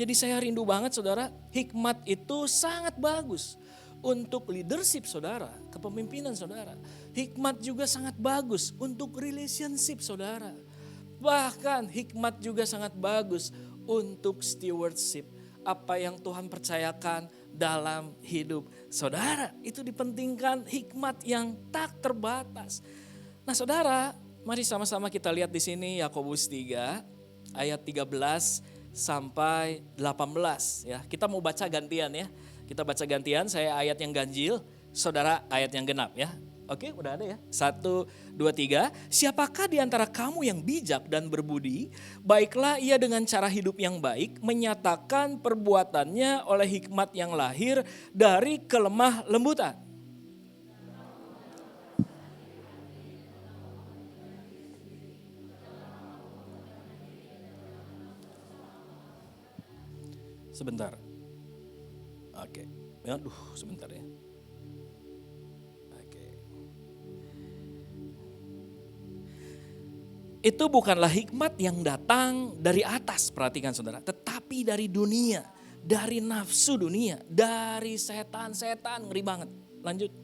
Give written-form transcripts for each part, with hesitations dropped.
Jadi saya rindu banget saudara, hikmat itu sangat bagus untuk leadership saudara, kepemimpinan saudara. Hikmat juga sangat bagus untuk relationship saudara. Bahkan hikmat juga sangat bagus untuk stewardship. Apa yang Tuhan percayakan dalam hidup saudara. Itu dipentingkan hikmat yang tak terbatas. Nah saudara, mari sama-sama kita lihat di sini Yakobus 3 ayat 13 sampai 18 ya. Kita mau baca gantian ya. Kita baca gantian, saya ayat yang ganjil, saudara ayat yang genap ya. Oke, udah ada ya. 1, 2, 3. Siapakah di antara kamu yang bijak dan berbudi? Baiklah ia dengan cara hidup yang baik menyatakan perbuatannya oleh hikmat yang lahir dari kelemah lembutan. Sebentar. Oke. Aduh, sebentar ya. Oke. Itu bukanlah hikmat yang datang dari atas, perhatikan saudara. Tetapi dari dunia, dari nafsu dunia, dari setan-setan. Ngeri banget. Lanjut.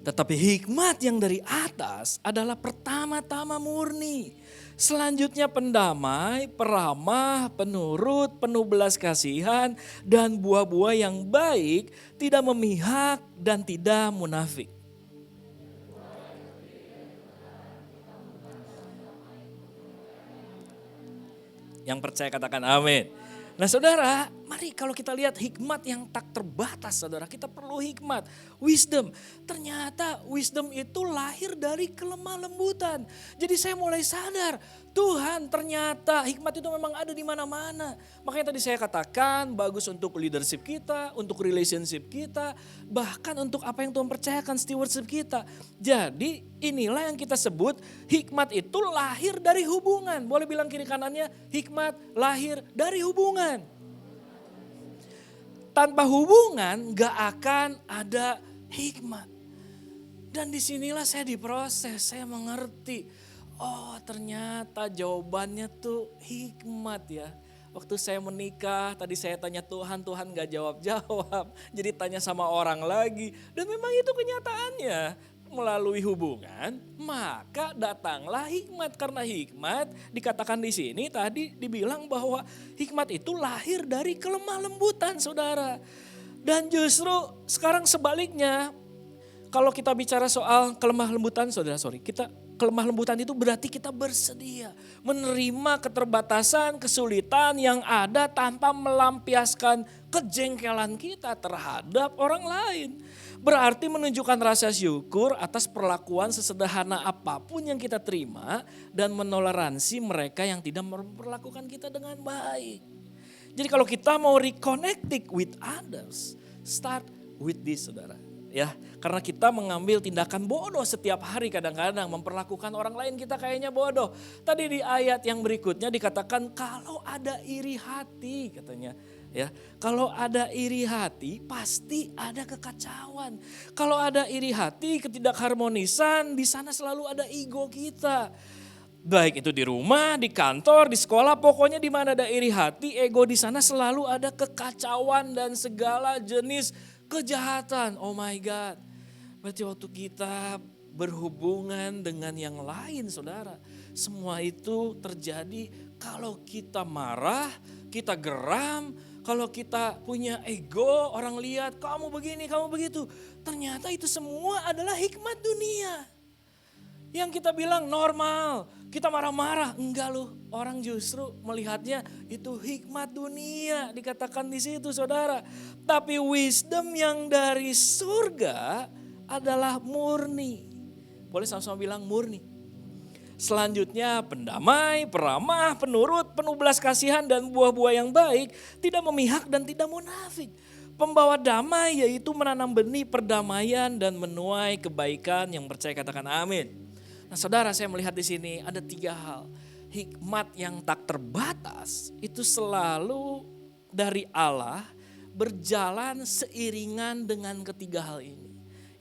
Tetapi hikmat yang dari atas adalah pertama-tama murni. Selanjutnya pendamai, peramah, penurut, penuh belas kasihan, dan buah-buah yang baik, tidak memihak dan tidak munafik. Yang percaya katakan amin. Nah saudara, mari kalau kita lihat hikmat yang tak terbatas saudara, kita perlu hikmat, wisdom. Ternyata wisdom itu lahir dari kelemah lembutan. Jadi saya mulai sadar, Tuhan ternyata hikmat itu memang ada di mana-mana. Makanya tadi saya katakan bagus untuk leadership kita, untuk relationship kita, bahkan untuk apa yang Tuhan percayakan stewardship kita. Jadi inilah yang kita sebut hikmat itu lahir dari hubungan. Boleh bilang kiri kanannya, hikmat lahir dari hubungan. Tanpa hubungan gak akan ada hikmat. Dan disinilah saya diproses, saya mengerti. Oh ternyata jawabannya tuh hikmat ya. Waktu saya menikah, tadi saya tanya Tuhan, Tuhan gak jawab-jawab. Jadi tanya sama orang lagi. Dan memang itu kenyataannya. Melalui hubungan, maka datanglah hikmat. Karena hikmat dikatakan di sini tadi dibilang bahwa hikmat itu lahir dari kelemah lembutan saudara. Dan justru sekarang sebaliknya, kalau kita bicara soal kelemah lembutan saudara, kelemah lembutan itu berarti kita bersedia menerima keterbatasan, kesulitan yang ada tanpa melampiaskan kejengkelan kita terhadap orang lain. Berarti menunjukkan rasa syukur atas perlakuan sesederhana apapun yang kita terima dan menoleransi mereka yang tidak memperlakukan kita dengan baik. Jadi kalau kita mau reconnecting with others, start with this saudara. Ya, karena kita mengambil tindakan bodoh setiap hari kadang-kadang memperlakukan orang lain kita kayaknya bodoh. Tadi di ayat yang berikutnya dikatakan kalau ada iri hati katanya. Ya, kalau ada iri hati pasti ada kekacauan. Kalau ada iri hati, ketidakharmonisan, di sana selalu ada ego kita. Baik itu di rumah, di kantor, di sekolah, pokoknya di mana ada iri hati, ego di sana selalu ada kekacauan dan segala jenis kejahatan. Oh my God. Berarti waktu kita berhubungan dengan yang lain saudara. Semua itu terjadi kalau kita marah, kita geram, kalau kita punya ego, orang lihat kamu begini, kamu begitu. Ternyata itu semua adalah hikmat dunia. Yang kita bilang normal, kita marah-marah. Enggak loh, orang justru melihatnya itu hikmat dunia. Dikatakan di situ saudara. Tapi wisdom yang dari surga adalah murni. Boleh sama-sama bilang murni. Selanjutnya pendamai, peramah, penurut, penuh belas kasihan dan buah-buah yang baik, tidak memihak dan tidak munafik. Pembawa damai yaitu menanam benih perdamaian dan menuai kebaikan yang percaya katakan amin. Nah saudara saya melihat di sini ada 3 hal. Hikmat yang tak terbatas itu selalu dari Allah berjalan seiringan dengan ketiga hal ini.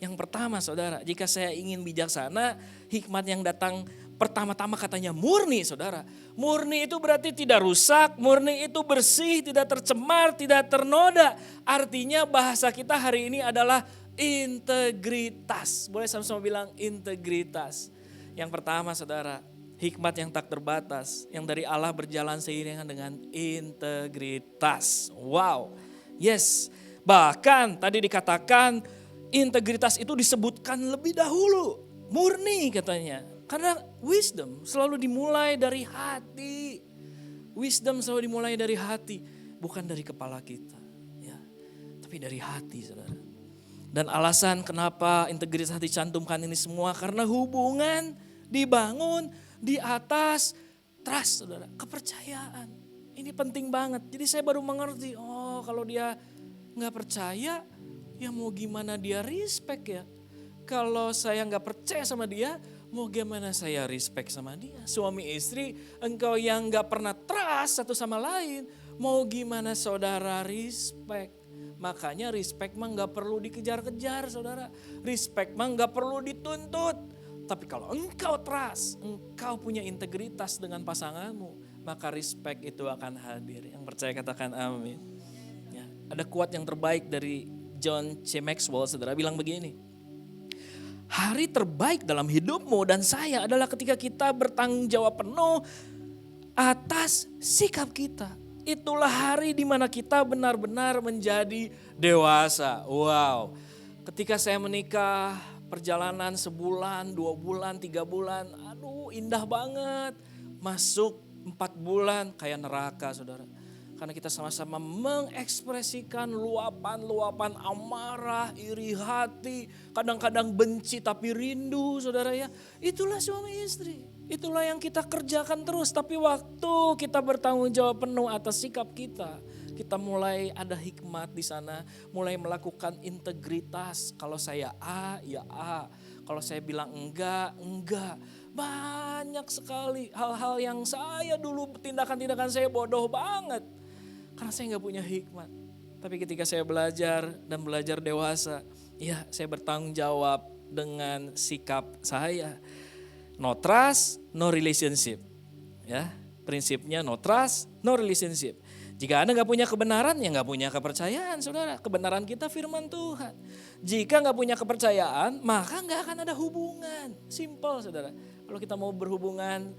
Yang pertama saudara, jika saya ingin bijaksana, hikmat yang datang pertama-tama katanya murni saudara. Murni itu berarti tidak rusak, murni itu bersih, tidak tercemar, tidak ternoda. Artinya bahasa kita hari ini adalah integritas. Boleh sama-sama bilang integritas. Yang pertama saudara, hikmat yang tak terbatas, yang dari Allah berjalan seiringan dengan integritas. Wow, yes. Bahkan tadi dikatakan integritas itu disebutkan lebih dahulu. Murni katanya. Karena wisdom selalu dimulai dari hati. Wisdom selalu dimulai dari hati. Bukan dari kepala kita. Ya, tapi dari hati saudara. Dan alasan kenapa integritas dicantumkan ini semua. Karena hubungan dibangun di atas trust saudara. Kepercayaan. Ini penting banget. Jadi saya baru mengerti. Oh kalau dia gak percaya. Ya mau gimana dia respect ya. Kalau saya gak percaya sama dia. Mau gimana saya respect sama dia. Suami istri engkau yang gak pernah trust satu sama lain. Mau gimana saudara respect. Makanya respect mah gak perlu dikejar-kejar saudara. Respect mah gak perlu dituntut. Tapi kalau engkau trust, engkau punya integritas dengan pasanganmu. Maka respect itu akan hadir. Yang percaya katakan amin. Ya, ada quote yang terbaik dari John C. Maxwell saudara bilang begini. Hari terbaik dalam hidupmu dan saya adalah ketika kita bertanggung jawab penuh atas sikap kita. Itulah hari di mana kita benar-benar menjadi dewasa. Wow, ketika saya menikah perjalanan sebulan, 2 bulan, 3 bulan. Aduh indah banget. Masuk 4 bulan kayak neraka saudara. Karena kita sama-sama mengekspresikan luapan-luapan amarah, iri hati, kadang-kadang benci tapi rindu saudara ya. Itulah suami istri, itulah yang kita kerjakan terus. Tapi waktu kita bertanggung jawab penuh atas sikap kita, kita mulai ada hikmat di sana, mulai melakukan integritas. Kalau saya A, ya A. Kalau saya bilang enggak, enggak. Banyak sekali hal-hal yang saya dulu tindakan-tindakan saya bodoh banget. Karena saya gak punya hikmat. Tapi ketika saya belajar dan belajar dewasa, ya saya bertanggung jawab dengan sikap saya. No trust, no relationship. Ya, prinsipnya no trust, no relationship. Jika Anda gak punya kebenaran, ya gak punya kepercayaan saudara. Kebenaran kita firman Tuhan. Jika gak punya kepercayaan, maka gak akan ada hubungan. Simple saudara. Kalau kita mau berhubungan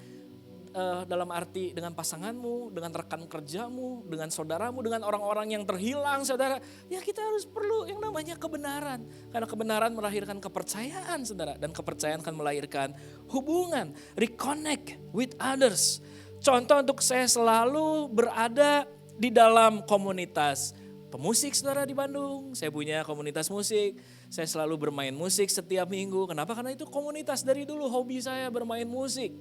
dalam arti dengan pasanganmu, dengan rekan kerjamu, dengan saudaramu, dengan orang-orang yang terhilang saudara. Ya kita harus perlu yang namanya kebenaran. Karena kebenaran melahirkan kepercayaan saudara. Dan kepercayaan akan melahirkan hubungan. Reconnect with others. Contoh untuk saya selalu berada di dalam komunitas pemusik saudara di Bandung. Saya punya komunitas musik. Saya selalu bermain musik setiap minggu. Kenapa? Karena itu komunitas dari dulu hobi saya bermain musik.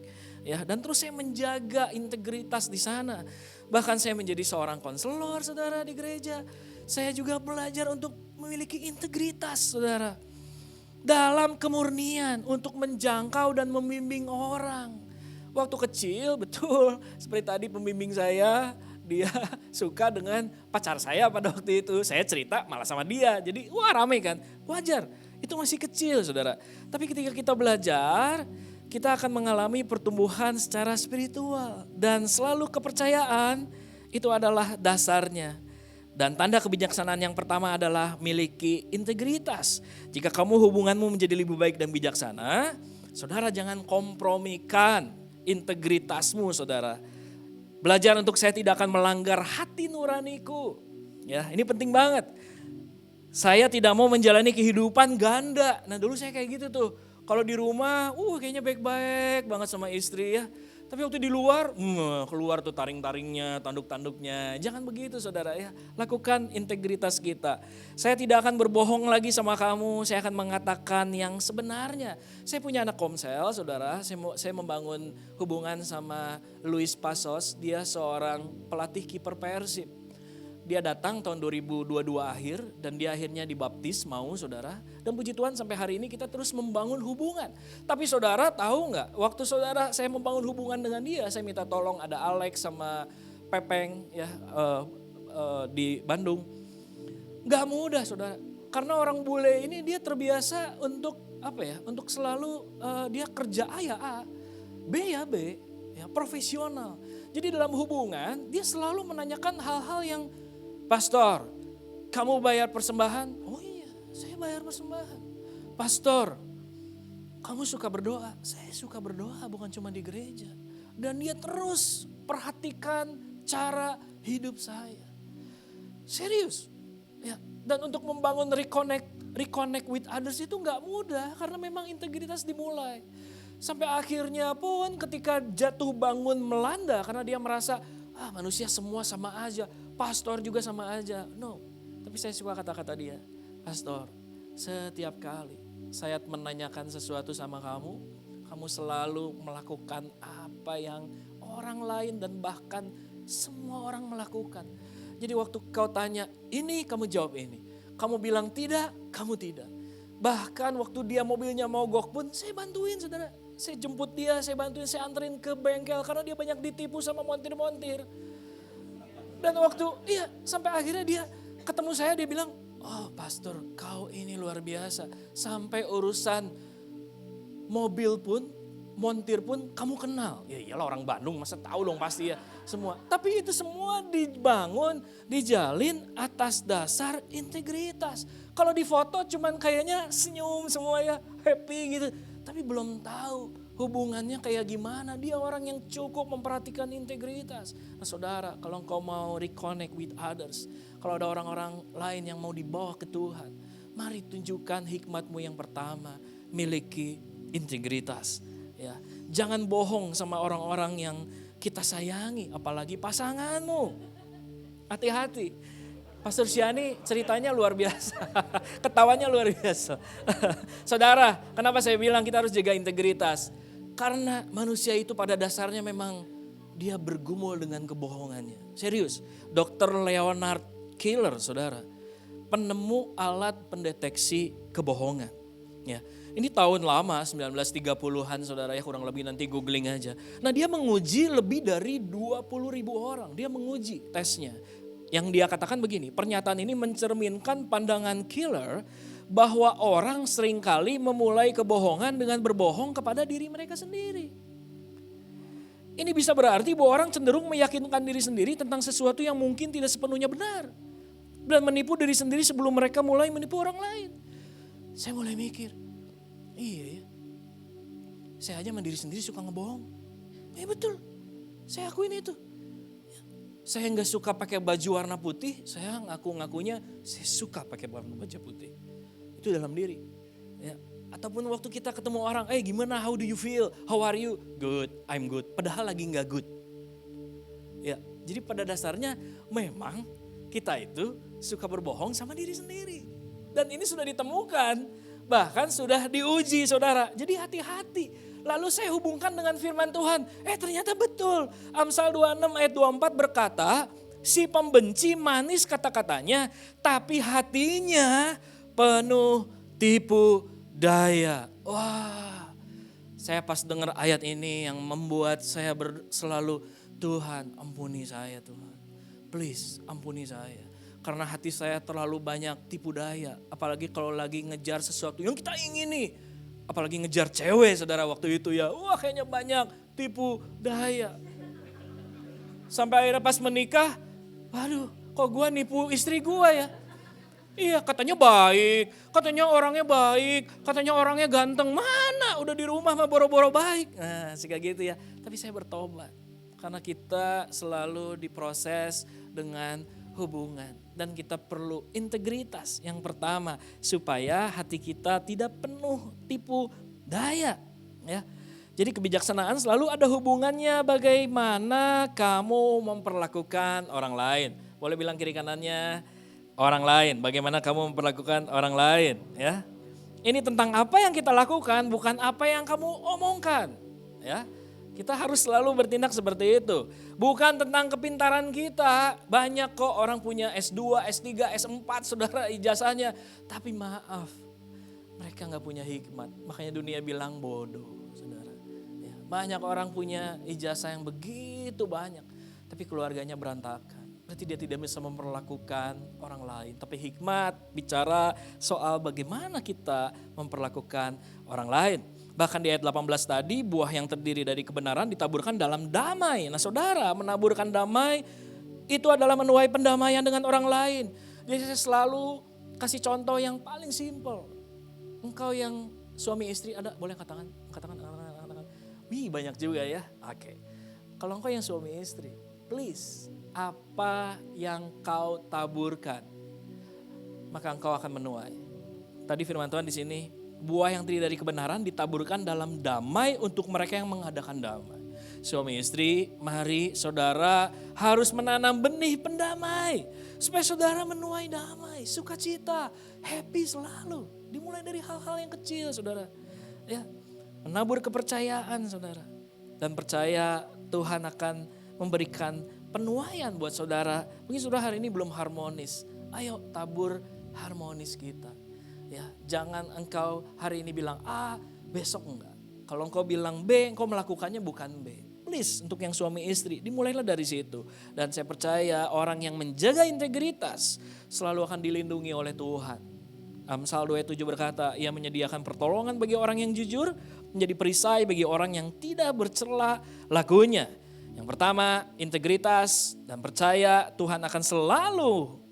Ya, dan terus saya menjaga integritas di sana. Bahkan saya menjadi seorang konselor saudara di gereja. Saya juga belajar untuk memiliki integritas saudara. Dalam kemurnian untuk menjangkau dan membimbing orang. Waktu kecil betul seperti tadi pembimbing saya. Dia suka dengan pacar saya pada waktu itu. Saya cerita malah sama dia. Jadi wah rame kan. Wajar. Itu masih kecil saudara. Tapi ketika kita belajar, kita akan mengalami pertumbuhan secara spiritual. Dan selalu kepercayaan itu adalah dasarnya. Dan tanda kebijaksanaan yang pertama adalah miliki integritas. Jika kamu hubunganmu menjadi lebih baik dan bijaksana, saudara jangan kompromikan integritasmu saudara. Belajar untuk saya tidak akan melanggar hati nuraniku. Ya, ini penting banget. Saya tidak mau menjalani kehidupan ganda. Nah dulu saya kayak gitu tuh. Kalau di rumah, kayaknya baik-baik banget sama istri ya. Tapi waktu di luar, keluar tuh taring-taringnya, tanduk-tanduknya. Jangan begitu saudara ya. Lakukan integritas kita. Saya tidak akan berbohong lagi sama kamu. Saya akan mengatakan yang sebenarnya. Saya punya anak komsel saudara. Saya membangun hubungan sama Luis Pasos. Dia seorang pelatih kiper Persib. Dia datang tahun 2022 akhir dan dia akhirnya dibaptis mau saudara. Dan puji Tuhan sampai hari ini kita terus membangun hubungan. Tapi saudara tahu nggak waktu saudara saya membangun hubungan dengan dia. Saya minta tolong ada Alex sama Pepeng ya di Bandung. Gak mudah saudara. Karena orang bule ini dia terbiasa untuk apa ya? Untuk selalu dia kerja A ya A, B ya B, ya profesional. Jadi dalam hubungan dia selalu menanyakan hal-hal yang, pastor, kamu bayar persembahan? Oh iya, saya bayar persembahan. Pastor, kamu suka berdoa? Saya suka berdoa, bukan cuma di gereja. Dan dia terus perhatikan cara hidup saya. Serius. Ya, dan untuk membangun reconnect with others itu nggak mudah karena memang integritas dimulai. Sampai akhirnya pun ketika jatuh bangun melanda karena dia merasa manusia semua sama aja, pastor juga sama aja. No, tapi saya suka kata-kata dia, pastor, setiap kali saya menanyakan sesuatu sama kamu, kamu selalu melakukan apa yang orang lain dan bahkan semua orang melakukan. Jadi waktu kau tanya ini, kamu jawab ini. Kamu bilang tidak, kamu tidak. Bahkan waktu dia mobilnya mogok pun saya bantuin saudara. Saya jemput dia, saya bantuin, saya anterin ke bengkel karena dia banyak ditipu sama montir-montir. Dan waktu sampai akhirnya dia ketemu saya, dia bilang, oh pastor kau ini luar biasa. Sampai urusan mobil pun, montir pun kamu kenal. Ya iyalah orang Bandung masa tahu dong pasti ya semua. Tapi itu semua dibangun, dijalin atas dasar integritas. Kalau di foto cuman kayaknya senyum semua ya, happy gitu. Tapi belum tahu hubungannya kayak gimana. Dia orang yang cukup memperhatikan integritas. Nah saudara, kalau engkau mau reconnect with others, kalau ada orang-orang lain yang mau dibawa ke Tuhan, mari tunjukkan hikmatmu yang pertama, miliki integritas. Ya, jangan bohong sama orang-orang yang kita sayangi, apalagi pasanganmu. Hati-hati. Pastor Siani ceritanya luar biasa, ketawanya luar biasa. Saudara, kenapa saya bilang kita harus jaga integritas? Karena manusia itu pada dasarnya memang dia bergumul dengan kebohongannya. Serius, Dr. Leonard Keeler, saudara, penemu alat pendeteksi kebohongan. Ya, ini tahun lama 1930-an saudara ya, kurang lebih nanti googling aja. Nah dia menguji lebih dari 20.000 orang, dia menguji tesnya. Yang dia katakan begini, pernyataan ini mencerminkan pandangan Keeler bahwa orang seringkali memulai kebohongan dengan berbohong kepada diri mereka sendiri. Ini bisa berarti bahwa orang cenderung meyakinkan diri sendiri tentang sesuatu yang mungkin tidak sepenuhnya benar. Dan menipu diri sendiri sebelum mereka mulai menipu orang lain. Saya mulai mikir, iya ya, saya aja sama diri sendiri suka ngebohong. Betul, saya akuin itu. Saya nggak suka pakai baju warna putih, saya ngaku-ngakunya saya suka pakai baju putih. Itu dalam diri. Ya. Ataupun waktu kita ketemu orang, gimana, how do you feel, how are you? Good, I'm good. Padahal lagi nggak good. Ya, jadi pada dasarnya memang kita itu suka berbohong sama diri sendiri. Dan ini sudah ditemukan, bahkan sudah diuji saudara. Jadi hati-hati. Lalu saya hubungkan dengan firman Tuhan. Ternyata betul. Amsal 26 ayat 24 berkata, si pembenci manis kata-katanya, tapi hatinya penuh tipu daya. Wah, saya pas dengar ayat ini yang membuat saya selalu, Tuhan ampuni saya Tuhan. Please ampuni saya. Karena hati saya terlalu banyak tipu daya. Apalagi kalau lagi ngejar sesuatu yang kita ingini. Apalagi ngejar cewek saudara waktu itu ya. Wah kayaknya banyak tipu daya. Sampai akhirnya pas menikah. Waduh kok gue nipu istri gue ya. Iya katanya baik. Katanya orangnya baik. Katanya orangnya ganteng. Mana udah di rumah mah boro-boro baik. Nah kayak gitu ya. Tapi saya bertobat. Karena kita selalu diproses dengan hubungan. Dan kita perlu integritas yang pertama. Supaya hati kita tidak penuh tipu daya. Ya. Jadi kebijaksanaan selalu ada hubungannya bagaimana kamu memperlakukan orang lain. Boleh bilang kiri kanannya orang lain. Bagaimana kamu memperlakukan orang lain. Ya. Ini tentang apa yang kita lakukan bukan apa yang kamu omongkan. Ya. Kita harus selalu bertindak seperti itu. Bukan tentang kepintaran kita. Banyak kok orang punya S2, S3, S4 saudara ijazahnya. Tapi maaf, mereka gak punya hikmat. Makanya dunia bilang bodoh saudara. Ya, banyak orang punya ijazah yang begitu banyak. Tapi keluarganya berantakan. berarti dia tidak bisa memperlakukan orang lain. Tapi hikmat bicara soal bagaimana kita memperlakukan orang lain. Bahkan di ayat 18 tadi, buah yang terdiri dari kebenaran ditaburkan dalam damai. Nah saudara, menaburkan damai itu adalah menuai pendamaian dengan orang lain. Jadi saya selalu kasih contoh yang paling simple. Engkau yang suami istri, ada boleh katakan. Wih banyak juga ya. Oke. Kalau engkau yang suami istri, please, apa yang kau taburkan, maka engkau akan menuai. Tadi firman Tuhan di sini, buah yang terdiri dari kebenaran ditaburkan dalam damai untuk mereka yang mengadakan damai. Suami istri, mari saudara harus menanam benih pendamai. Supaya saudara menuai damai, sukacita, happy selalu. Dimulai dari hal-hal yang kecil saudara. Ya, menabur kepercayaan saudara. Dan percaya Tuhan akan memberikan penuaian buat saudara. Mungkin saudara hari ini belum harmonis. Ayo tabur harmonis kita. Ya, jangan engkau hari ini bilang A, besok enggak. Kalau engkau bilang B, engkau melakukannya bukan B. Please, untuk yang suami istri, dimulailah dari situ. Dan saya percaya orang yang menjaga integritas selalu akan dilindungi oleh Tuhan. Amsal 2:7 berkata, ia menyediakan pertolongan bagi orang yang jujur, menjadi perisai bagi orang yang tidak bercela lakunya. Yang pertama, integritas dan percaya Tuhan akan selalu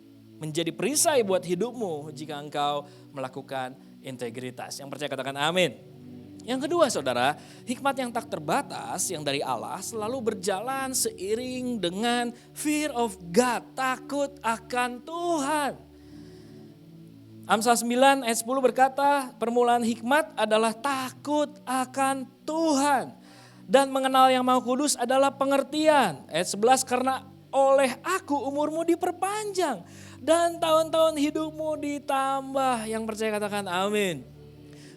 menjadi perisai buat hidupmu jika engkau melakukan integritas. Yang percaya katakan amin. Yang kedua saudara, hikmat yang tak terbatas yang dari Allah selalu berjalan seiring dengan fear of God, takut akan Tuhan. Amsal 9 ayat 10 berkata, permulaan hikmat adalah takut akan Tuhan. Dan mengenal yang Maha Kudus adalah pengertian. Ayat 11, karena oleh aku umurmu diperpanjang dan tahun-tahun hidupmu ditambah. Yang percaya katakan amin.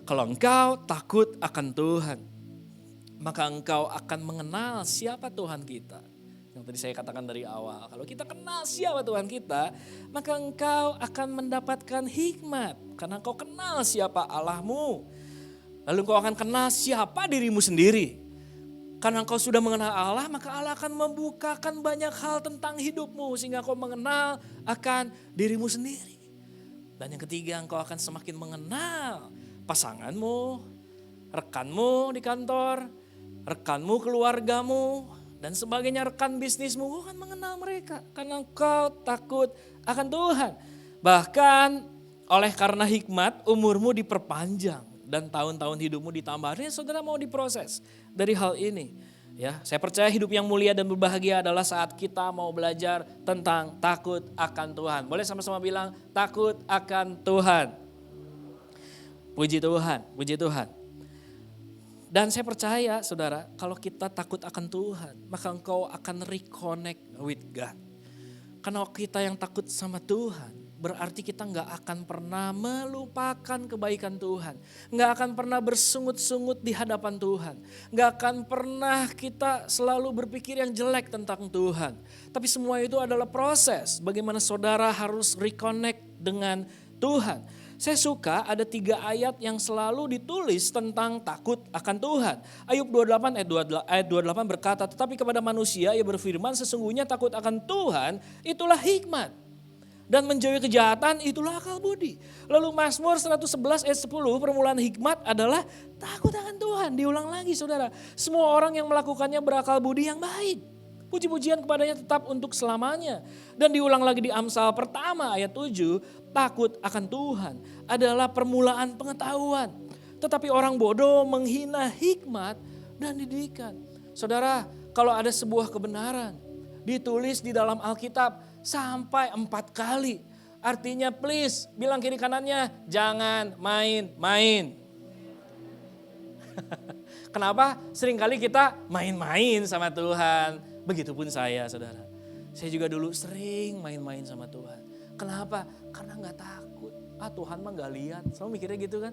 Kalau engkau takut akan Tuhan, maka engkau akan mengenal siapa Tuhan kita. Yang tadi saya katakan dari awal, kalau kita kenal siapa Tuhan kita, maka engkau akan mendapatkan hikmat. Karena engkau kenal siapa Allahmu. Lalu engkau akan kenal siapa dirimu sendiri. Karena engkau sudah mengenal Allah, maka Allah akan membukakan banyak hal tentang hidupmu. Sehingga engkau mengenal akan dirimu sendiri. Dan yang ketiga, engkau akan semakin mengenal pasanganmu, rekanmu di kantor, rekanmu keluargamu, dan sebagainya, rekan bisnismu. Engkau akan mengenal mereka karena engkau takut akan Tuhan. Bahkan oleh karena hikmat umurmu diperpanjang dan tahun-tahun hidupmu ditambah. Artinya saudara mau diproses dari hal ini. Ya, saya percaya hidup yang mulia dan berbahagia adalah saat kita mau belajar tentang takut akan Tuhan. Boleh sama-sama bilang takut akan Tuhan. Puji Tuhan, puji Tuhan. Dan saya percaya saudara, kalau kita takut akan Tuhan, maka engkau akan reconnect with God. Karena kita yang takut sama Tuhan, berarti kita gak akan pernah melupakan kebaikan Tuhan. Gak akan pernah bersungut-sungut di hadapan Tuhan. Gak akan pernah kita selalu berpikir yang jelek tentang Tuhan. Tapi semua itu adalah proses bagaimana saudara harus reconnect dengan Tuhan. Saya suka ada 3 ayat yang selalu ditulis tentang takut akan Tuhan. Ayub 28 ayat 28 berkata, tetapi kepada manusia ia berfirman, sesungguhnya takut akan Tuhan itulah hikmat. Dan menjauhi kejahatan itulah akal budi. Lalu Mazmur 111 ayat 10, permulaan hikmat adalah takut akan Tuhan. Diulang lagi saudara, semua orang yang melakukannya berakal budi yang baik. Puji-pujian kepadanya tetap untuk selamanya. Dan diulang lagi di Amsal pertama ayat 7, takut akan Tuhan adalah permulaan pengetahuan. Tetapi orang bodoh menghina hikmat dan didikan. Saudara, kalau ada sebuah kebenaran ditulis di dalam Alkitab sampai 4 kali. Artinya please bilang kiri kanannya jangan main-main. Kenapa? Seringkali kita main-main sama Tuhan. Begitupun saya saudara. Saya juga dulu sering main-main sama Tuhan. Kenapa? Karena gak takut. Tuhan mah gak lihat. Selalu mikirnya gitu kan.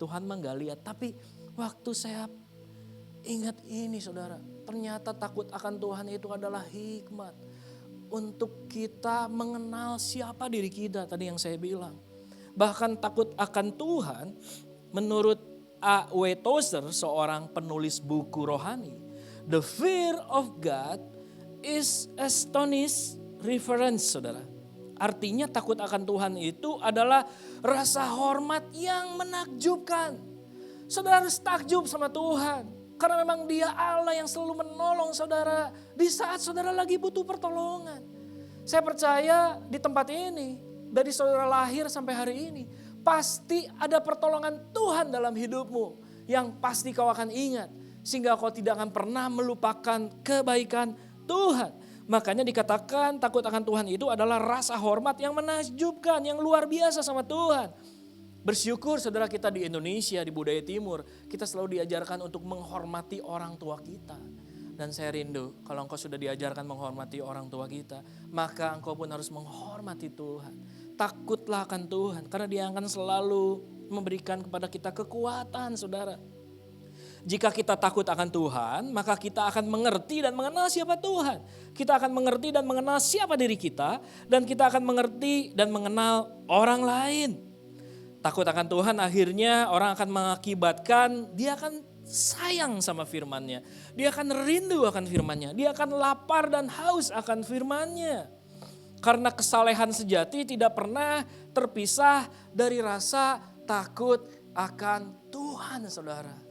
Tuhan mah gak lihat. Tapi waktu saya ingat ini saudara. Ternyata takut akan Tuhan itu adalah hikmat. Untuk kita mengenal siapa diri kita. Tadi yang saya bilang. Bahkan takut akan Tuhan menurut A.W. Tozer, seorang penulis buku rohani. The fear of God is reverence, saudara. Artinya takut akan Tuhan itu adalah rasa hormat yang menakjubkan. Saudara harus takjub sama Tuhan. Karena memang Dia Allah yang selalu menolong saudara di saat saudara lagi butuh pertolongan. Saya percaya di tempat ini, dari saudara lahir sampai hari ini, pasti ada pertolongan Tuhan dalam hidupmu yang pasti kau akan ingat. Sehingga kau tidak akan pernah melupakan kebaikan Tuhan. Makanya dikatakan takut akan Tuhan itu adalah rasa hormat yang menakjubkan, yang luar biasa sama Tuhan. Bersyukur saudara kita di Indonesia, di budaya timur, kita selalu diajarkan untuk menghormati orang tua kita. Dan saya rindu kalau engkau sudah diajarkan menghormati orang tua kita, maka engkau pun harus menghormati Tuhan. Takutlah akan Tuhan karena Dia akan selalu memberikan kepada kita kekuatan, saudara. Jika kita takut akan Tuhan, maka kita akan mengerti dan mengenal siapa Tuhan. Kita akan mengerti dan mengenal siapa diri kita, dan kita akan mengerti dan mengenal orang lain. Takut akan Tuhan akhirnya orang akan mengakibatkan dia akan sayang sama firman-Nya. Dia akan rindu akan firman-Nya. Dia akan lapar dan haus akan firman-Nya. Karena kesalehan sejati tidak pernah terpisah dari rasa takut akan Tuhan, saudara.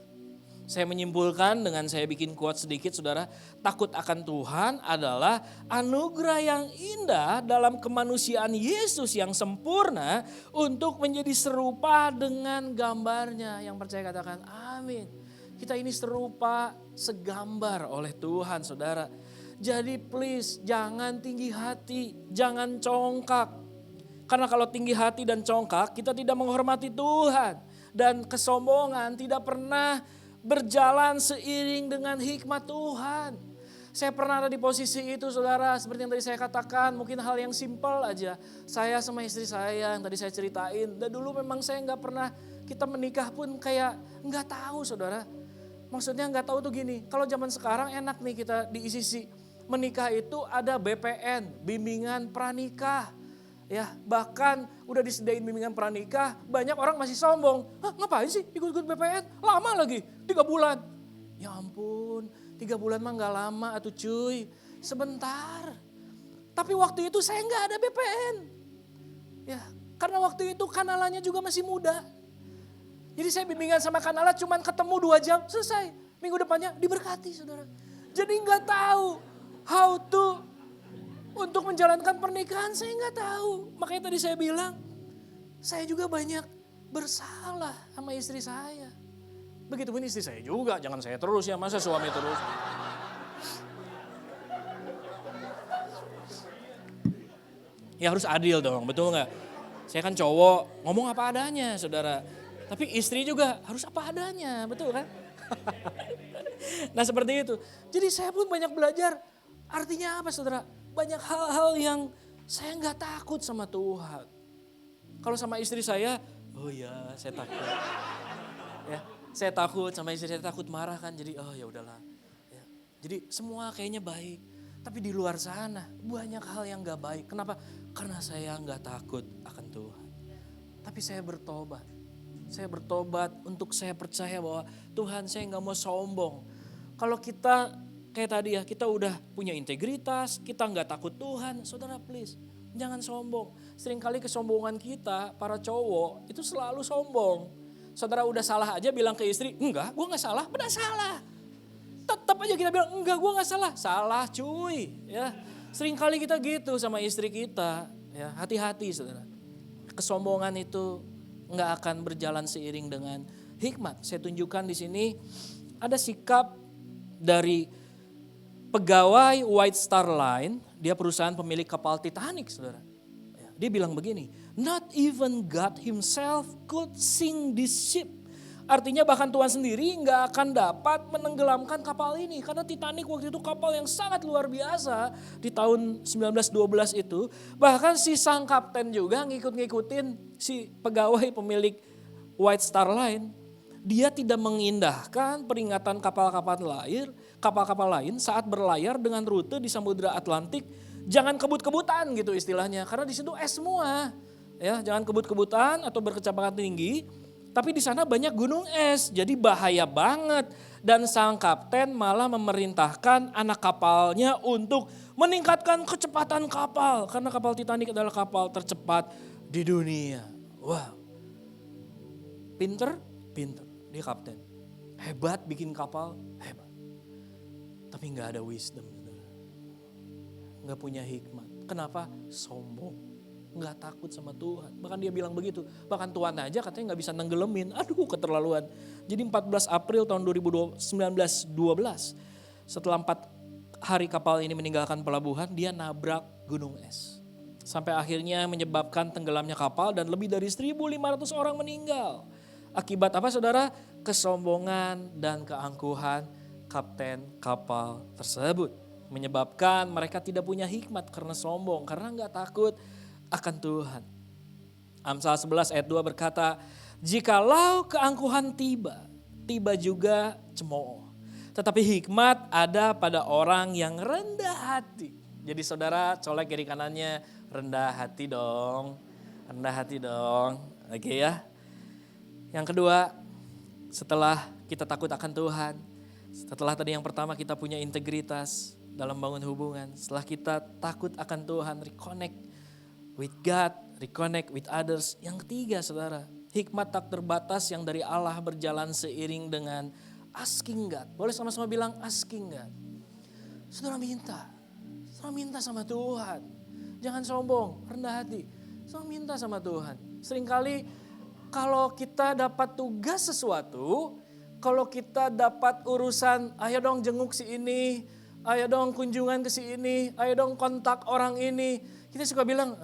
Saya menyimpulkan dengan saya bikin quote sedikit, saudara. Takut akan Tuhan adalah anugerah yang indah dalam kemanusiaan Yesus yang sempurna untuk menjadi serupa dengan gambarnya. Yang percaya katakan amin. Kita ini serupa segambar oleh Tuhan, saudara. Jadi please jangan tinggi hati, jangan congkak. Karena kalau tinggi hati dan congkak kita tidak menghormati Tuhan. Dan kesombongan tidak pernah berjalan seiring dengan hikmat Tuhan. Saya pernah ada di posisi itu, saudara. Seperti yang tadi saya katakan, mungkin hal yang simpel aja. Saya sama istri saya yang tadi saya ceritain. Dan dulu memang saya nggak pernah, kita menikah pun kayak nggak tahu, saudara. Maksudnya nggak tahu tuh gini. Kalau zaman sekarang enak nih kita di ICC. Menikah itu ada BPN, bimbingan pranikah. Ya, bahkan udah disediain bimbingan pranikah, banyak orang masih sombong. Hah, ngapain sih ikut-ikut BPN? Lama lagi, 3 bulan. Ya ampun, 3 bulan mah gak lama atuh cuy, sebentar. Tapi waktu itu saya gak ada BPN. Ya, karena waktu itu Kanalanya juga masih muda. Jadi saya bimbingan sama Kanala cuman ketemu 2 jam, selesai. Minggu depannya diberkati, saudara. Jadi gak tahu how to untuk menjalankan pernikahan, saya nggak tahu. Makanya tadi saya bilang, saya juga banyak bersalah sama istri saya. Begitupun istri saya juga, jangan saya terus ya, masa suami terus. Ya harus adil dong, betul nggak? Saya kan cowok, ngomong apa adanya, saudara. Tapi istri juga harus apa adanya, betul kan? Nah seperti itu. Jadi saya pun banyak belajar, artinya apa, saudara? Banyak hal-hal yang saya nggak takut sama Tuhan. Kalau sama istri saya, oh ya saya takut. Ya, saya takut sama istri saya, takut marah kan. Jadi oh ya udahlah. Ya. Jadi semua kayaknya baik. Tapi di luar sana banyak hal yang nggak baik. Kenapa? Karena saya nggak takut akan Tuhan. Tapi saya bertobat. Saya bertobat untuk saya percaya bahwa Tuhan, saya nggak mau sombong. Kalau kita kayak tadi ya, kita udah punya integritas, kita nggak takut Tuhan, saudara please, jangan sombong. Seringkali kesombongan kita, para cowok, itu selalu sombong. Saudara udah salah aja bilang ke istri, enggak gue nggak salah, benar salah. Tetap aja kita bilang, enggak gue nggak salah, salah cuy. Ya, seringkali kita gitu sama istri kita, ya hati-hati saudara. Kesombongan itu nggak akan berjalan seiring dengan hikmat. Saya tunjukkan di sini ada sikap dari pegawai White Star Line, dia perusahaan pemilik kapal Titanic, saudara. Dia bilang begini, not even God himself could sink this ship. Artinya bahkan Tuhan sendiri nggak akan dapat menenggelamkan kapal ini. Karena Titanic waktu itu kapal yang sangat luar biasa di tahun 1912 itu. Bahkan si sang kapten juga ngikut-ngikutin si pegawai pemilik White Star Line. Dia tidak mengindahkan peringatan kapal-kapal lain saat berlayar dengan rute di Samudra Atlantik. Jangan kebut-kebutan gitu istilahnya, karena di situ es semua. Ya, jangan kebut-kebutan atau berkecepatan tinggi Tapi di sana banyak gunung es, jadi bahaya banget. Dan sang kapten malah memerintahkan anak kapalnya untuk meningkatkan kecepatan kapal. Karena kapal Titanic adalah kapal tercepat di dunia. Wow, pinter, pinter, dia kapten. Hebat bikin kapal, hebat. Tapi gak ada wisdom, gak punya hikmat. Kenapa? Sombong. Nggak takut sama Tuhan. Bahkan dia bilang begitu. Bahkan Tuhan aja katanya nggak bisa nenggelemin. Aduh, keterlaluan. Jadi 14 April tahun 1912, setelah 4 hari kapal ini meninggalkan pelabuhan, dia nabrak gunung es. Sampai akhirnya menyebabkan tenggelamnya kapal dan lebih dari 1.500 orang meninggal. Akibat apa saudara? Kesombongan dan keangkuhan kapten kapal tersebut. Menyebabkan mereka tidak punya hikmat karena sombong, karena nggak takut akan Tuhan. Amsal 11 ayat 2 berkata, jikalau keangkuhan tiba, tiba juga cemooh. Tetapi hikmat ada pada orang yang rendah hati. Jadi saudara colek kiri kanannya, rendah hati dong. Rendah hati dong. Oke ya. Yang kedua, setelah kita takut akan Tuhan, setelah tadi yang pertama kita punya integritas dalam bangun hubungan, setelah kita takut akan Tuhan, reconnect with God, reconnect with others. Yang ketiga saudara, hikmat tak terbatas yang dari Allah berjalan seiring dengan asking God. Boleh sama-sama bilang asking God. Saudara minta sama Tuhan. Jangan sombong, rendah hati. Saudara minta sama Tuhan. Seringkali kalau kita dapat tugas sesuatu, kalau kita dapat urusan, ayo dong jenguk si ini, ayo dong kunjungan ke si ini, ayo dong kontak orang ini. Kita suka bilang,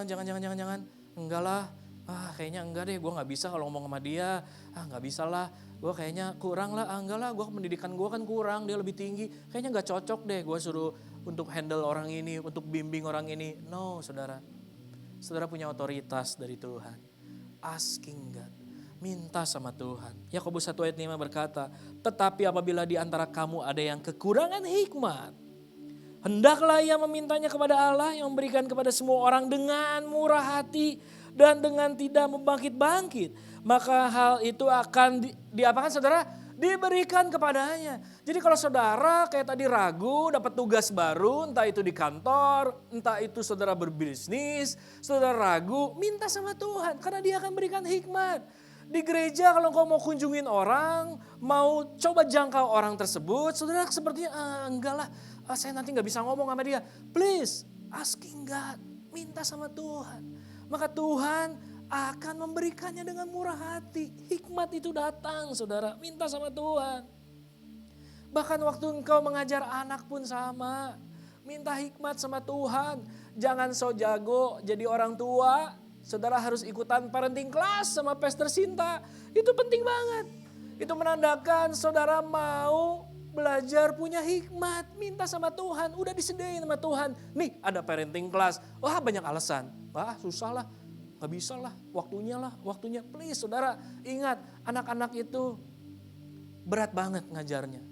jangan, enggak lah, kayaknya enggak deh, gue gak bisa kalau ngomong sama dia, gak bisa lah, gue kayaknya kurang lah, enggak lah, gue pendidikan gue kan kurang, dia lebih tinggi, kayaknya gak cocok deh gue suruh untuk handle orang ini, untuk bimbing orang ini. No saudara, saudara punya otoritas dari Tuhan, asking God, minta sama Tuhan. Yakobus 1 ayat 5 berkata, tetapi apabila di antara kamu ada yang kekurangan hikmat, hendaklah ia memintanya kepada Allah yang memberikan kepada semua orang dengan murah hati dan dengan tidak membangkit-bangkit. Maka hal itu akan diapakan saudara? Diberikan kepadanya. Jadi kalau saudara kayak tadi ragu dapat tugas baru, entah itu di kantor, entah itu saudara berbisnis, saudara ragu, minta sama Tuhan karena dia akan berikan hikmat. Di gereja kalau kau mau kunjungin orang, mau coba jangkau orang tersebut, saudara sepertinya enggak lah. Saya nanti gak bisa ngomong sama dia. Please, asking God, minta sama Tuhan. Maka Tuhan akan memberikannya dengan murah hati. Hikmat itu datang saudara, minta sama Tuhan. Bahkan waktu engkau mengajar anak pun sama. Minta hikmat sama Tuhan. Jangan so jago jadi orang tua. Saudara harus ikutan parenting class sama Pastor Sinta. Itu penting banget. Itu menandakan saudara mau belajar punya hikmat, minta sama Tuhan, udah disediain sama Tuhan. Nih ada parenting class, wah banyak alasan, wah susah lah, gak bisa lah, waktunya. Please saudara ingat anak-anak itu berat banget ngajarnya.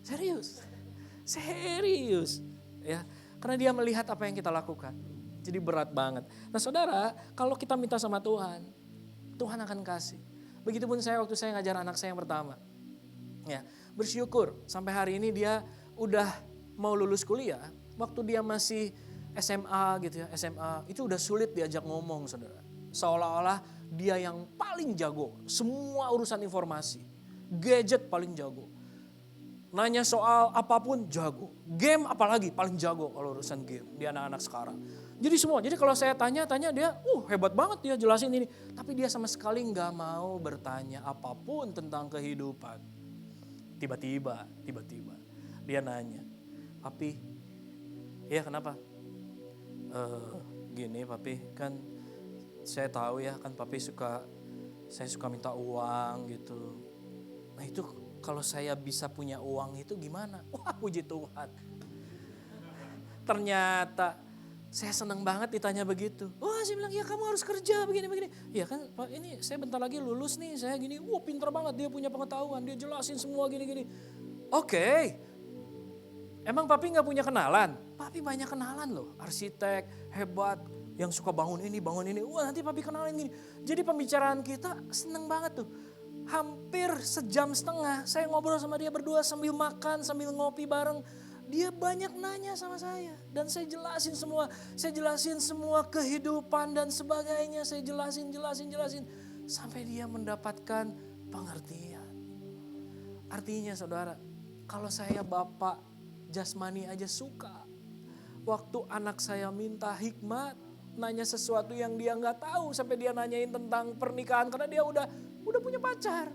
Serius ya, karena dia melihat apa yang kita lakukan. Jadi berat banget. Nah saudara, kalau kita minta sama Tuhan, Tuhan akan kasih. Begitupun saya waktu saya ngajar anak saya yang pertama. Ya, bersyukur sampai hari ini dia udah mau lulus kuliah. Waktu dia masih SMA gitu ya, SMA itu udah sulit diajak ngomong saudara. Seolah-olah dia yang paling jago, semua urusan informasi, gadget paling jago. Nanya soal apapun jago, game apalagi paling jago kalau urusan game di anak-anak sekarang. Jadi semua, jadi kalau saya tanya dia, hebat banget dia jelasin ini. Tapi dia sama sekali gak mau bertanya apapun tentang kehidupan. Tiba-tiba dia nanya, papi, ya kenapa? Gini papi, kan saya tahu ya kan papi saya suka minta uang gitu. Nah itu kalau saya bisa punya uang itu gimana? Wah puji Tuhan. Ternyata saya senang banget ditanya begitu. Wah saya bilang ya kamu harus kerja begini. Ya kan Pak ini saya bentar lagi lulus nih saya gini. Wah pintar banget dia punya pengetahuan. Dia jelasin semua gini. Oke. Emang papi gak punya kenalan? Papi banyak kenalan loh. Arsitek hebat yang suka bangun ini. Wah nanti papi kenalin gini. Jadi pembicaraan kita seneng banget tuh. Hampir sejam setengah saya ngobrol sama dia berdua sambil makan, sambil ngopi bareng. Dia banyak nanya sama saya dan saya jelasin semua. Saya jelasin semua kehidupan dan sebagainya. Saya jelasin. Sampai dia mendapatkan pengertian. Artinya saudara, kalau saya bapak jasmani aja suka. Waktu anak saya minta hikmat, nanya sesuatu yang dia nggak tahu. Sampai dia nanyain tentang pernikahan karena dia udah punya pacar.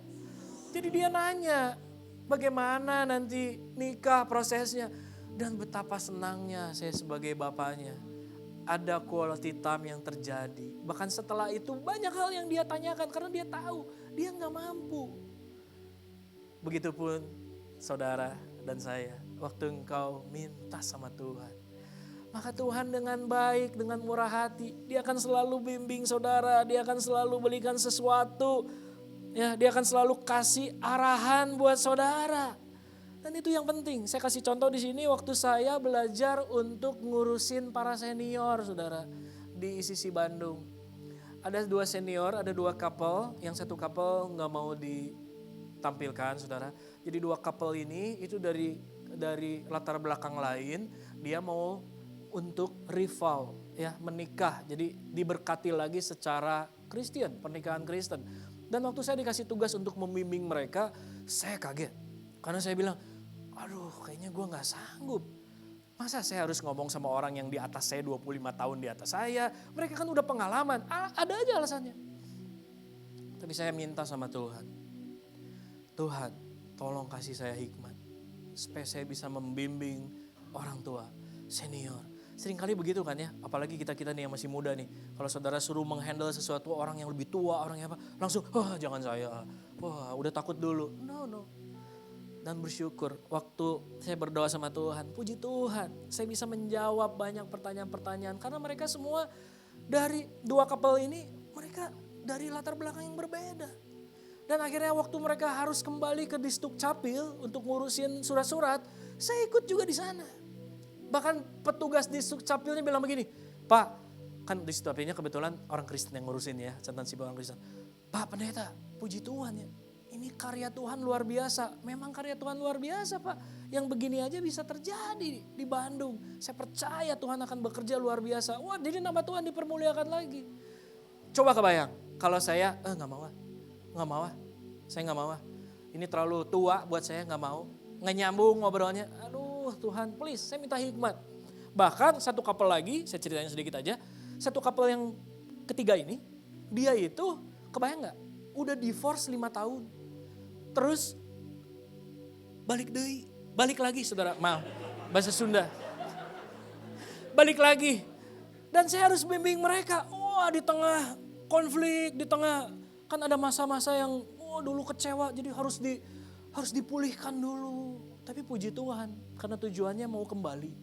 Jadi dia nanya bagaimana nanti nikah prosesnya. Dan betapa senangnya saya sebagai bapaknya. Ada quality time yang terjadi. Bahkan setelah itu banyak hal yang dia tanyakan karena dia tahu dia nggak mampu. Begitupun saudara dan saya. Waktu engkau minta sama Tuhan. Maka Tuhan dengan baik, dengan murah hati. Dia akan selalu bimbing saudara. Dia akan selalu belikan sesuatu. Ya, dia akan selalu kasih arahan buat saudara. Dan itu yang penting. Saya kasih contoh di sini waktu saya belajar untuk ngurusin para senior, saudara, di ICC Bandung. Ada 2 senior, ada 2 couple. Yang satu couple nggak mau ditampilkan, saudara. Jadi 2 couple ini itu dari latar belakang lain. Dia mau untuk rival, ya menikah. Jadi diberkati lagi secara Kristen, pernikahan Kristen. Dan waktu saya dikasih tugas untuk membimbing mereka, saya kaget. Karena saya bilang, aduh kayaknya gue gak sanggup. Masa saya harus ngomong sama orang yang di atas saya 25 tahun di atas saya. Mereka kan udah pengalaman, ada aja alasannya. Tapi saya minta sama Tuhan. Tuhan tolong kasih saya hikmat. Supaya saya bisa membimbing orang tua, senior. Seringkali begitu kan ya, apalagi kita nih yang masih muda nih. Kalau saudara suruh menghandle sesuatu orang yang lebih tua, orang yang apa, langsung, wah jangan saya, wah udah takut dulu. No. Dan bersyukur waktu saya berdoa sama Tuhan, puji Tuhan saya bisa menjawab banyak pertanyaan-pertanyaan. Karena mereka semua dari 2 couple ini, mereka dari latar belakang yang berbeda. Dan akhirnya waktu mereka harus kembali ke Disduk Capil untuk ngurusin surat-surat, saya ikut juga di sana. Bahkan petugas Disduk Capilnya bilang begini, Pak, kan Disduk Capilnya kebetulan orang Kristen yang ngurusin ya, catatan sipil orang Kristen. Pak pendeta, puji Tuhan ya. Ini karya Tuhan luar biasa. Memang karya Tuhan luar biasa Pak. Yang begini aja bisa terjadi di Bandung. Saya percaya Tuhan akan bekerja luar biasa. Wah jadi nama Tuhan dipermuliakan lagi. Coba kebayang. Kalau saya gak mau ah. Saya gak mau ah. Ini terlalu tua buat saya gak mau. Gak nyambung ngobrolnya. Aduh Tuhan please saya minta hikmat. Bahkan satu couple lagi, saya ceritanya sedikit aja. Satu couple yang ketiga ini. Dia itu kebayang gak? Udah divorce 5 tahun. Terus balik lagi saudara, maaf bahasa Sunda. Balik lagi dan saya harus bimbing mereka. Wah di tengah konflik, di tengah kan ada masa-masa yang dulu kecewa jadi harus dipulihkan dulu. Tapi puji Tuhan karena tujuannya mau kembali.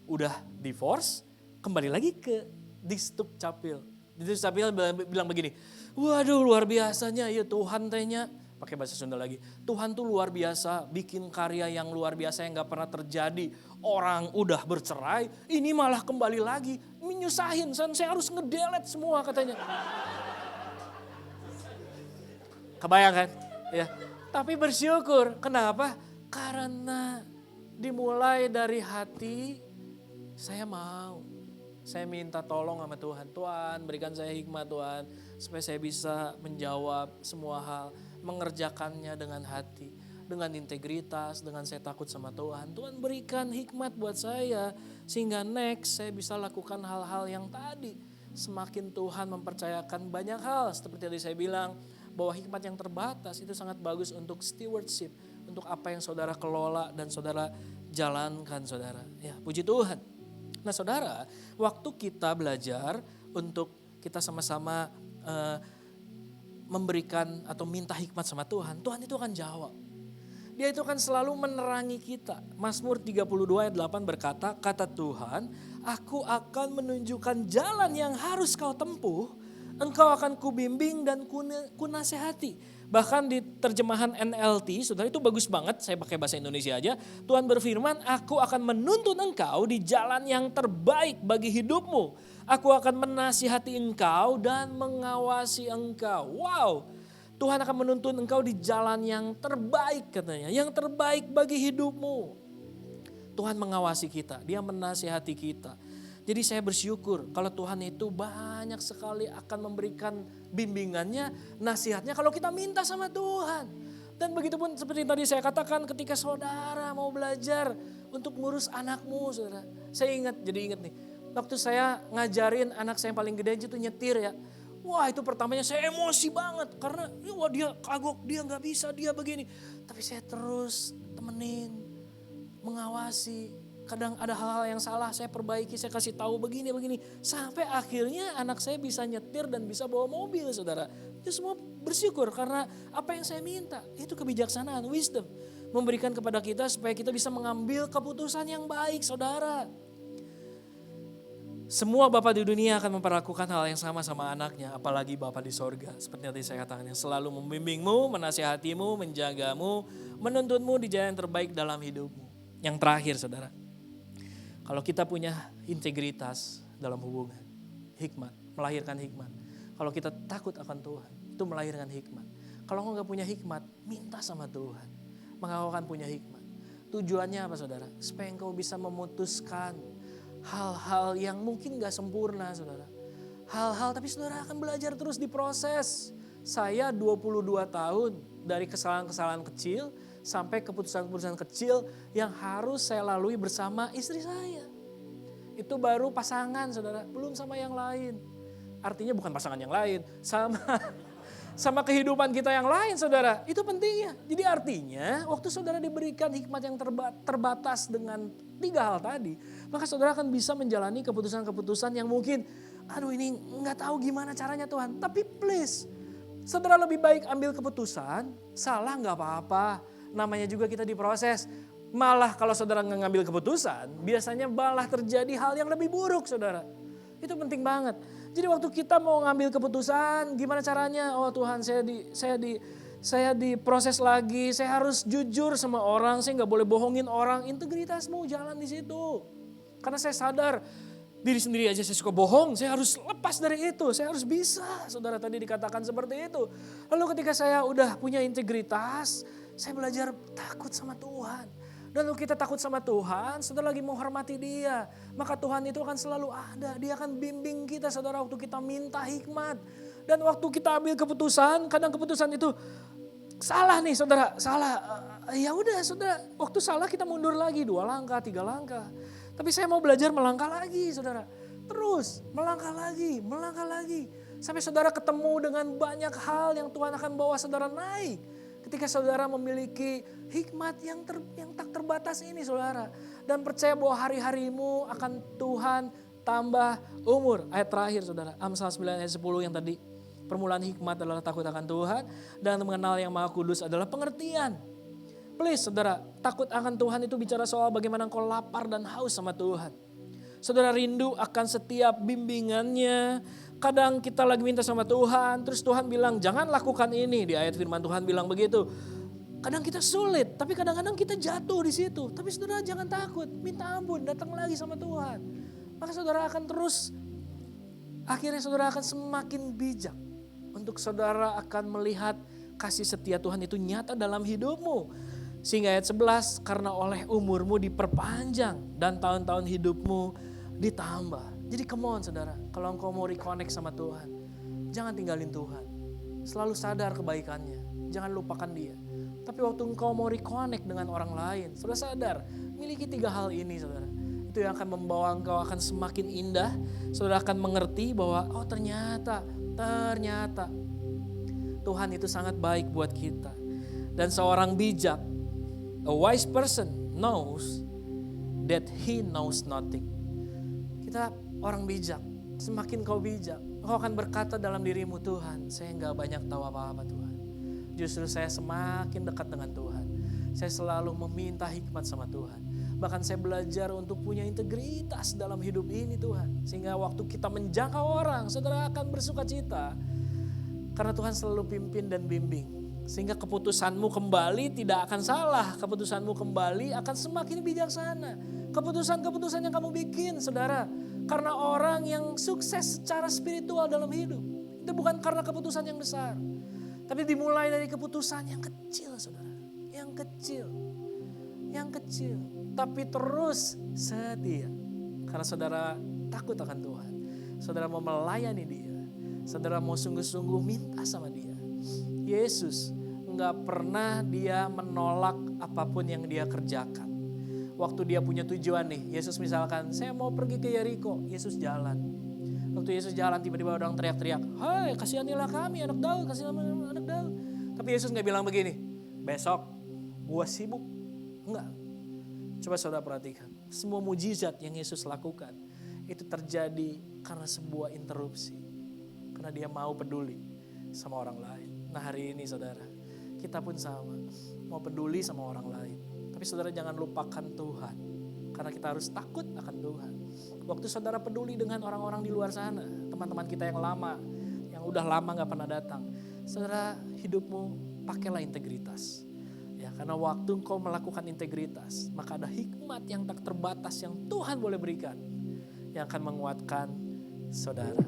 Udah divorce, kembali lagi ke Disduk Capil. Disduk Capil bilang begini, waduh luar biasanya ya Tuhan tehnya. Pakai bahasa Sunda lagi. Tuhan tuh luar biasa, bikin karya yang luar biasa yang gak pernah terjadi. Orang udah bercerai, ini malah kembali lagi. Menyusahin, saya harus ngedelete semua katanya. Kebayang kan? Ya. Tapi bersyukur, kenapa? Karena dimulai dari hati, saya mau. Saya minta tolong sama Tuhan. Tuhan berikan saya hikmat Tuhan. Supaya saya bisa menjawab semua hal. Mengerjakannya dengan hati. Dengan integritas. Dengan saya takut sama Tuhan. Tuhan berikan hikmat buat saya. Sehingga next saya bisa lakukan hal-hal yang tadi. Semakin Tuhan mempercayakan banyak hal. Seperti tadi saya bilang. Bahwa hikmat yang terbatas itu sangat bagus untuk stewardship. Untuk apa yang saudara kelola dan saudara jalankan saudara. Ya puji Tuhan. Nah saudara, waktu kita belajar untuk kita sama-sama memberikan atau minta hikmat sama Tuhan, Tuhan itu akan jawab. Dia itu akan selalu menerangi kita. Mazmur 32 ayat 8 berkata, kata Tuhan, aku akan menunjukkan jalan yang harus kau tempuh, engkau akan kubimbing dan kunasehati. Bahkan di terjemahan NLT, saudara itu bagus banget, saya pakai bahasa Indonesia aja. Tuhan berfirman, aku akan menuntun engkau di jalan yang terbaik bagi hidupmu. Aku akan menasihati engkau dan mengawasi engkau. Wow, Tuhan akan menuntun engkau di jalan yang terbaik katanya. Yang terbaik bagi hidupmu. Tuhan mengawasi kita, dia menasihati kita. Jadi saya bersyukur kalau Tuhan itu banyak sekali akan memberikan bimbingannya, nasihatnya kalau kita minta sama Tuhan. Dan begitu pun seperti tadi saya katakan ketika saudara mau belajar untuk ngurus anakmu saudara. Saya ingat nih, waktu saya ngajarin anak saya yang paling gede itu nyetir ya. Wah itu pertamanya saya emosi banget karena wah dia kagok, dia gak bisa, dia begini. Tapi saya terus temenin, mengawasi. Kadang ada hal-hal yang salah saya perbaiki, saya kasih tahu begini. Sampai akhirnya anak saya bisa nyetir dan bisa bawa mobil saudara. Itu semua bersyukur karena apa yang saya minta. Itu kebijaksanaan, wisdom. Memberikan kepada kita supaya kita bisa mengambil keputusan yang baik saudara. Semua bapak di dunia akan memperlakukan hal yang sama anaknya. Apalagi bapak di sorga. Seperti tadi saya katakan yang selalu membimbingmu, menasihatimu, menjagamu, menuntunmu di jalan yang terbaik dalam hidupmu. Yang terakhir saudara. Kalau kita punya integritas dalam hubungan, hikmat, melahirkan hikmat. Kalau kita takut akan Tuhan, itu melahirkan hikmat. Kalau engkau gak punya hikmat, minta sama Tuhan. Engkau akan punya hikmat. Tujuannya apa saudara? Supaya engkau bisa memutuskan hal-hal yang mungkin gak sempurna saudara. Hal-hal tapi saudara akan belajar terus diproses. Saya 22 tahun dari kesalahan-kesalahan kecil, sampai keputusan-keputusan kecil yang harus saya lalui bersama istri saya. Itu baru pasangan saudara, belum sama yang lain. Artinya bukan pasangan yang lain, sama kehidupan kita yang lain saudara. Itu pentingnya. Jadi artinya waktu saudara diberikan hikmat yang terbatas dengan 3 hal tadi, maka saudara akan bisa menjalani keputusan-keputusan yang mungkin, aduh ini gak tahu gimana caranya Tuhan. Tapi please, saudara lebih baik ambil keputusan, salah gak apa-apa. Namanya juga kita diproses. Malah kalau saudara ngambil keputusan, biasanya malah terjadi hal yang lebih buruk saudara. Itu penting banget. Jadi waktu kita mau ngambil keputusan, gimana caranya? Oh Tuhan saya diproses lagi, saya harus jujur sama orang, saya gak boleh bohongin orang. Integritasmu jalan di situ. Karena saya sadar diri sendiri aja saya suka bohong, saya harus lepas dari itu, saya harus bisa. Saudara tadi dikatakan seperti itu. Lalu ketika saya udah punya integritas, saya belajar takut sama Tuhan. Dan kalau kita takut sama Tuhan, saudara lagi menghormati dia. Maka Tuhan itu akan selalu ada. Dia akan bimbing kita saudara waktu kita minta hikmat. Dan waktu kita ambil keputusan, kadang keputusan itu salah nih saudara. Salah, ya udah saudara. Waktu salah kita mundur lagi 2 langkah, 3 langkah. Tapi saya mau belajar melangkah lagi saudara. Terus melangkah lagi. Sampai saudara ketemu dengan banyak hal yang Tuhan akan bawa saudara naik. Ketika saudara memiliki hikmat yang tak terbatas ini saudara. Dan percaya bahwa hari-harimu akan Tuhan tambah umur. Ayat terakhir saudara, Amsal 9 ayat 10 yang tadi. Permulaan hikmat adalah takut akan Tuhan. Dan mengenal yang maha kudus adalah pengertian. Please saudara, takut akan Tuhan itu bicara soal bagaimana engkau lapar dan haus sama Tuhan. Saudara rindu akan setiap bimbingannya. Kadang kita lagi minta sama Tuhan, terus Tuhan bilang jangan lakukan ini. Di ayat firman Tuhan bilang begitu. Kadang kita sulit, tapi kadang-kadang kita jatuh di situ. Tapi saudara jangan takut, minta ampun, datang lagi sama Tuhan. Maka saudara akan terus, akhirnya saudara akan semakin bijak. Untuk saudara akan melihat kasih setia Tuhan itu nyata dalam hidupmu. Sehingga ayat 11, karena oleh umurmu diperpanjang dan tahun-tahun hidupmu ditambah. Jadi come on saudara, kalau engkau mau reconnect sama Tuhan, jangan tinggalin Tuhan. Selalu sadar kebaikannya, jangan lupakan dia. Tapi waktu engkau mau reconnect dengan orang lain, saudara sadar, miliki 3 hal ini saudara. Itu yang akan membawa engkau akan semakin indah, saudara akan mengerti bahwa oh ternyata Tuhan itu sangat baik buat kita. Dan seorang bijak, a wise person knows that he knows nothing. Kita orang bijak, semakin kau bijak, kau akan berkata dalam dirimu, Tuhan, saya gak banyak tahu apa-apa Tuhan. Justru saya semakin dekat dengan Tuhan. Saya selalu meminta hikmat sama Tuhan. Bahkan saya belajar untuk punya integritas dalam hidup ini Tuhan. Sehingga waktu kita menjangkau orang, saudara akan bersuka cita. Karena Tuhan selalu pimpin dan bimbing. Sehingga keputusanmu kembali tidak akan salah. Keputusanmu kembali akan semakin bijaksana. Keputusan-keputusan yang kamu bikin, saudara. Karena orang yang sukses secara spiritual dalam hidup. Itu bukan karena keputusan yang besar. Tapi dimulai dari keputusan yang kecil, saudara. Yang kecil. Yang kecil. Tapi terus setia. Karena saudara takut akan Tuhan. Saudara mau melayani Dia. Saudara mau sungguh-sungguh minta sama Dia. Yesus nggak pernah Dia menolak apapun yang Dia kerjakan. Waktu Dia punya tujuan nih, Yesus misalkan, saya mau pergi ke Yeriko, Yesus jalan. Waktu Yesus jalan tiba-tiba orang teriak-teriak, hai kasihanilah kami anak Daud, kasihanilah anak Daud. Tapi Yesus nggak bilang begini, besok gua sibuk. Enggak. Coba saudara perhatikan, semua mujizat yang Yesus lakukan itu terjadi karena sebuah interupsi. Karena Dia mau peduli sama orang lain. Nah hari ini saudara, kita pun sama, mau peduli sama orang lain. Tapi saudara jangan lupakan Tuhan, karena kita harus takut akan Tuhan. Waktu saudara peduli dengan orang-orang di luar sana, teman-teman kita yang lama, yang udah lama gak pernah datang. Saudara, hidupmu pakailah integritas. Ya, karena waktu engkau melakukan integritas, maka ada hikmat yang tak terbatas yang Tuhan boleh berikan, yang akan menguatkan saudara.